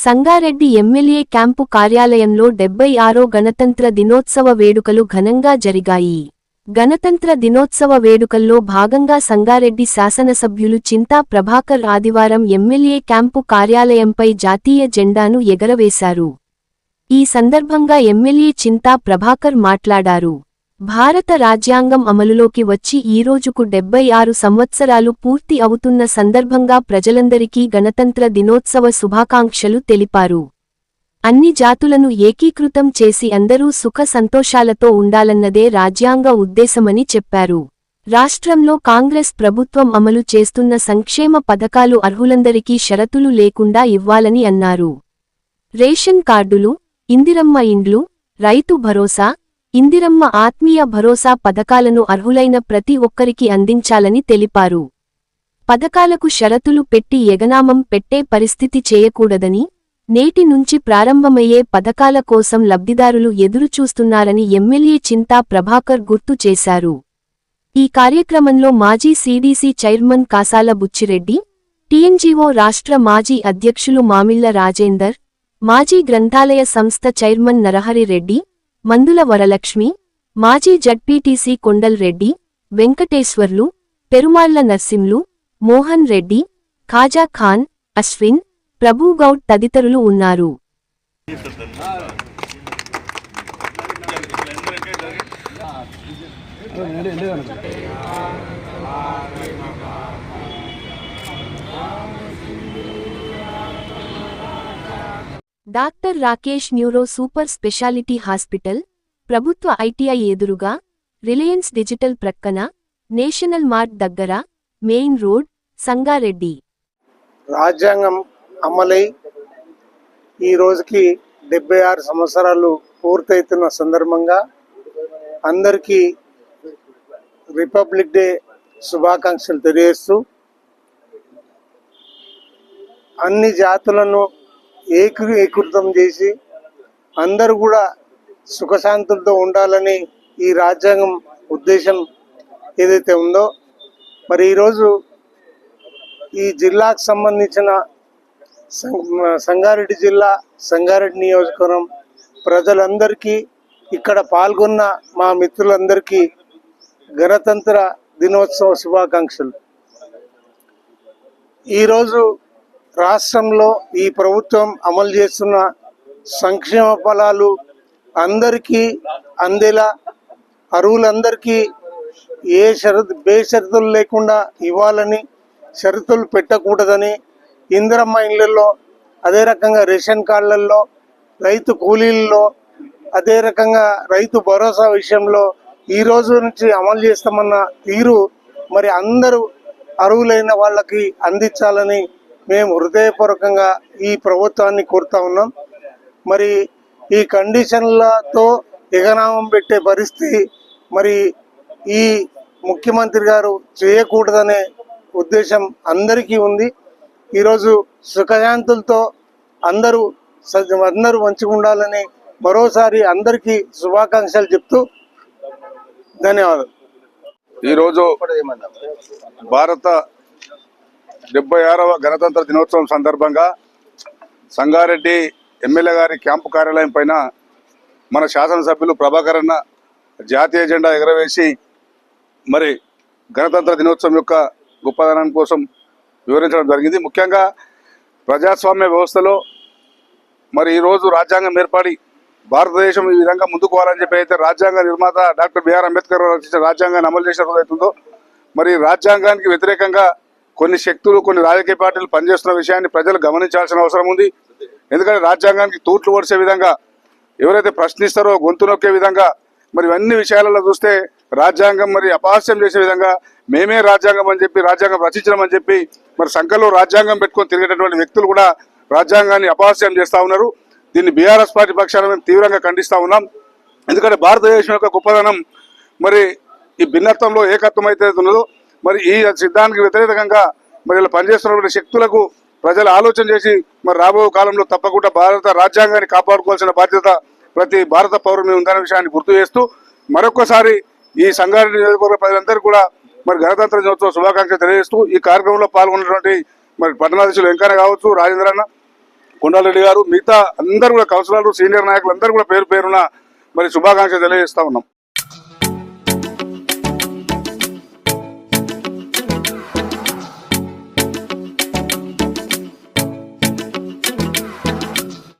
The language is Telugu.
సంగారెడ్డి ఎమ్మెల్యే క్యాంపు కార్యాలయంలో 76వ గణతంత్ర దినోత్సవ వేడుకలు ఘనంగా జరిగాయి. గణతంత్ర దినోత్సవ వేడుకల్లో భాగంగా సంగారెడ్డి శాసనసభ్యులు చింతా ప్రభాకర్ ఆదివారం ఎమ్మెల్యే క్యాంపు కార్యాలయంపై జాతీయ జెండాను ఎగరవేశారు. ఈ సందర్భంగా ఎమ్మెల్యే చింతా ప్రభాకర్ మాట్లాడారు. భారత రాజ్యాంగం అమలులోకి వచ్చి ఈరోజుకు 76 సంవత్సరాలు పూర్తి అవుతున్న సందర్భంగా ప్రజలందరికీ గణతంత్ర దినోత్సవ శుభాకాంక్షలు తెలిపారు. అన్ని జాతులను ఏకీకృతం చేసి అందరూ సుఖ సంతోషాలతో ఉండాలన్నదే రాజ్యాంగ ఉద్దేశమని చెప్పారు. రాష్ట్రంలో కాంగ్రెస్ ప్రభుత్వం అమలు చేస్తున్న సంక్షేమ పథకాలు అర్హులందరికీ షరతులు లేకుండా ఇవ్వాలని అన్నారు. రేషన్ కార్డులు, ఇందిరమ్మ ఇండ్లు, రైతు భరోసా, ఇందిరమ్మ ఆత్మీయ భరోసా పథకాలను అర్హులైన ప్రతి ఒక్కరికి అందించాలని తెలిపారు. పథకాలకు షరతులు పెట్టి ఎగనామం పెట్టే పరిస్థితి చేయకూడదని, నేటి నుంచి ప్రారంభమయ్యే పథకాల కోసం లబ్ధిదారులు ఎదురుచూస్తున్నారని ఎమ్మెల్యే చింతా ప్రభాకర్ గుర్తు చేశారు. ఈ కార్యక్రమంలో మాజీ CDC chairman Kasala Buchi Reddy, TNGO రాష్ట్ర మాజీ అధ్యక్షులు మామిళ్ల రాజేందర్, మాజీ గ్రంథాలయ సంస్థ చైర్మన్ నరహరి రెడ్డి, మందుల వరలక్ష్మి, మాజీ జడ్పీటీసీ కొండల్ రెడ్డి, వెంకటేశ్వర్లు, పెరుమాళ్ల నర్సింలు, మోహన్ రెడ్డి, ఖాజా ఖాన్, అశ్విన్, ప్రభుగౌడ్ తదితరులు ఉన్నారు. Doctor Rakesh neuro super speciality hospital, ప్రభుత్వ ఐటీఐ ఎదురుగా, రిలయన్స్ డిజిటల్ ప్రక్కన, నేషనల్ మార్ట్ దగ్గర, మెయిన్ రోడ్, సంగారెడ్డి. రాజ్యాంగం అమలై ఈ రోజుకి 76 సంవత్సరాలు పూర్తవుతున్న సందర్భంగా అందరికీ రిపబ్లిక్ డే శుభాకాంక్షలు తెలియజేస్తూ, అన్ని జాతులను ఏకీకృతం చేసి అందరూ కూడా సుఖశాంతులతో ఉండాలని ఈ రాజ్యాంగం ఉద్దేశం ఏదైతే ఉందో, మరి ఈరోజు ఈ జిల్లాకు సంబంధించిన సంగారెడ్డి జిల్లా, సంగారెడ్డి నియోజకవర్గం ప్రజలందరికీ, ఇక్కడ పాల్గొన్న మా మిత్రులందరికీ గణతంత్ర దినోత్సవ శుభాకాంక్షలు. ఈరోజు రాష్ట్రంలో ఈ ప్రభుత్వం అమలు చేస్తున్న సంక్షేమ ఫలాలు అందరికీ అందేలా, అర్హులందరికీ బేషరతులు లేకుండా ఇవ్వాలని, షరతులు పెట్టకూడదని, ఇందిరమ్మ ఇళ్లలో, అదే రకంగా రేషన్ కార్డులలో, రైతు కూలీలలో, అదే రకంగా రైతు భరోసా విషయంలో ఈ రోజు నుంచి అమలు చేస్తామన్న తీరు మరి అందరూ అర్హులైన వాళ్ళకి అందించాలని మేము హృదయపూర్వకంగా ఈ ప్రభుత్వాన్ని కోరుతా ఉన్నాం. మరి ఈ కండిషన్లతో ఎగనామం పెట్టే పరిస్థితి మరి ఈ ముఖ్యమంత్రి గారు చేయకూడదనే ఉద్దేశం అందరికీ ఉంది. ఈరోజు సుఖశాంతులతో అందరూ మంచిగా ఉండాలని మరోసారి అందరికీ శుభాకాంక్షలు చెప్తూ ధన్యవాదాలు. ఈరోజు భారత 76వ గణతంత్ర దినోత్సవం సందర్భంగా సంగారెడ్డి ఎమ్మెల్యే గారి క్యాంపు కార్యాలయం పైన మన శాసనసభ్యులు ప్రభాకర్ అన్న జాతీయ జెండా ఎగరవేసి మరి గణతంత్ర దినోత్సవం యొక్క గొప్పదనం కోసం వివరించడం జరిగింది. ముఖ్యంగా ప్రజాస్వామ్య వ్యవస్థలో మరి ఈరోజు రాజ్యాంగం ఏర్పడి భారతదేశం ఈ విధంగా ముందుకు పోవాలని చెప్పి అయితే రాజ్యాంగ నిర్మాత డాక్టర్ బిఆర్ అంబేద్కర్ రచించిన రాజ్యాంగాన్ని అమలు చేసిన అవుతుందో, మరి రాజ్యాంగానికి వ్యతిరేకంగా కొన్ని శక్తులు, కొన్ని రాజకీయ పార్టీలు పనిచేస్తున్న విషయాన్ని ప్రజలు గమనించాల్సిన అవసరం ఉంది. ఎందుకంటే రాజ్యాంగానికి తూట్లు పొడిచే విధంగా, ఎవరైతే ప్రశ్నిస్తారో గొంతు నొక్కే విధంగా, మరి ఇవన్నీ విషయాలలో చూస్తే రాజ్యాంగం మరి అపహాస్యం చేసే విధంగా మేమే రాజ్యాంగం అని చెప్పి, రాజ్యాంగం రచించమని చెప్పి మరి సంఖ్యలో రాజ్యాంగం పెట్టుకొని తిరిగేటటువంటి వ్యక్తులు కూడా రాజ్యాంగాన్ని అపహాస్యం చేస్తూ ఉన్నారు. దీన్ని బీఆర్ఎస్ పార్టీ పక్షాన మేము తీవ్రంగా ఖండిస్తూ ఉన్నాం. ఎందుకంటే భారతదేశం యొక్క గొప్పదనం మరి ఈ భిన్నత్వంలో ఏకత్వం అయితే ఉన్నదో, మరి ఈ సిద్ధాంతానికి వ్యతిరేకంగా మరి ఇలా పనిచేస్తున్నటువంటి శక్తులకు ప్రజలు ఆలోచన చేసి మరి రాబోయే కాలంలో తప్పకుండా భారత రాజ్యాంగాన్ని కాపాడుకోవాల్సిన బాధ్యత ప్రతి భారత పౌరుని ఉందనే విషయాన్ని గుర్తు చేస్తూ మరొకసారి ఈ సంగారెడ్డి నియోజకవర్గ ప్రజలందరూ కూడా మరి గణతంత్ర దినోత్సవ శుభాకాంక్షలు తెలియజేస్తూ ఈ కార్యక్రమంలో పాల్గొన్నటువంటి మరి పట్టణాధీశులు వెంకన్న కావచ్చు, రాజేంద్ర అన్న, కొండారెడ్డి గారు, మిగతా అందరూ కూడా కౌన్సిలర్లు, సీనియర్ నాయకులు అందరూ కూడా పేరు పేరున మరి శుభాకాంక్షలు తెలియజేస్తా ఉన్నాం.